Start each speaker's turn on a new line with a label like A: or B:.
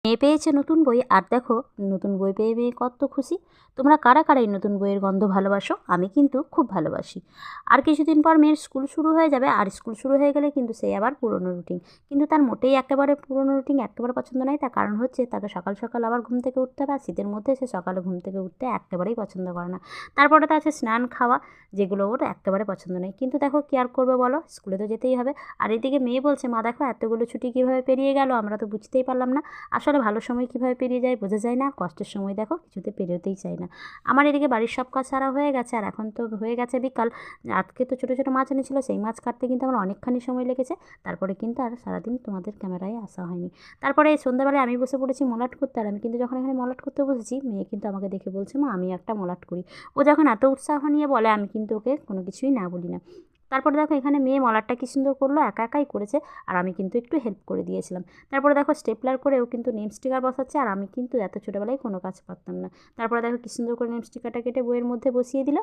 A: মেয়ে পেয়েছে নতুন বই, আর দেখো নতুন বই পেয়ে মেয়ে কত খুশি। তোমরা কারা কারা এই নতুন বইয়ের গন্ধ ভালোবাসো? আমি কিন্তু খুব ভালোবাসি। আর কিছুদিন পর মেয়ের স্কুল শুরু হয়ে যাবে, আর স্কুল শুরু হয়ে গেলে কিন্তু সেই আবার পুরনো রুটিন। কিন্তু তার মোটেই একেবারে পুরনো রুটিন একেবারে পছন্দ নয়। তার কারণ হচ্ছে তাকে সকাল সকাল আবার ঘুম থেকে উঠতে হবে, আর শীতের মধ্যে সে সকালে ঘুম থেকে উঠতে একেবারেই পছন্দ করে না। তারপরে তো আছে স্নান খাওয়া, যেগুলো ওর একেবারে পছন্দ নয়। কিন্তু দেখো কী আর করবে বলো, স্কুলে তো যেতেই হবে। আর এদিকে মেয়ে বলছে, মা দেখো এতগুলো ছুটি কীভাবে পেরিয়ে গেল, আমরা তো বুঝতেই পারলাম না। আসলে ভালো সময় কীভাবে পেরিয়ে যায় বোঝা যায় না, কষ্টের সময় দেখো কিছুতে পেরোতেই চায় না। আমার এদিকে বাড়ির সব কাজ সারা হয়ে গেছে, আর এখন তো হয়ে গেছে বিকাল। আজকে তো ছোটো ছোটো মাছ এনেছিল, সেই মাছ কাটতে কিন্তু আমার অনেকখানি সময় লেগেছে। তারপরে কিন্তু আর সারাদিন তোমাদের ক্যামেরায় আসা হয়নি। তারপরে এই সন্ধ্যাবেলায় আমি বসে পড়েছি মলাট করতে, আর আমি কিন্তু যখন এখানে মলাট করতে বসেছি, মেয়ে কিন্তু আমাকে দেখে বলছে, মা আমি একটা মলাট করি। ও যখন এত উৎসাহ নিয়ে বলে, আমি কিন্তু ওকে কোনো কিছুই না বলি না। তারপরে দেখো এখানে মেয়ে মলাটটা কী সুন্দর করলো, একা একাই করেছে, আর আমি কিন্তু একটু হেল্প করে দিয়েছিলাম। তারপরে দেখো স্টেপলার করেও কিন্তু নেম স্টিকার বসাচ্ছে, আর আমি কিন্তু এত ছোটোবেলায় কোনো কাজ পারতাম না। তারপরে দেখো কী সুন্দর করে নেম স্টিকারটা কেটে বইয়ের মধ্যে বসিয়ে দিল।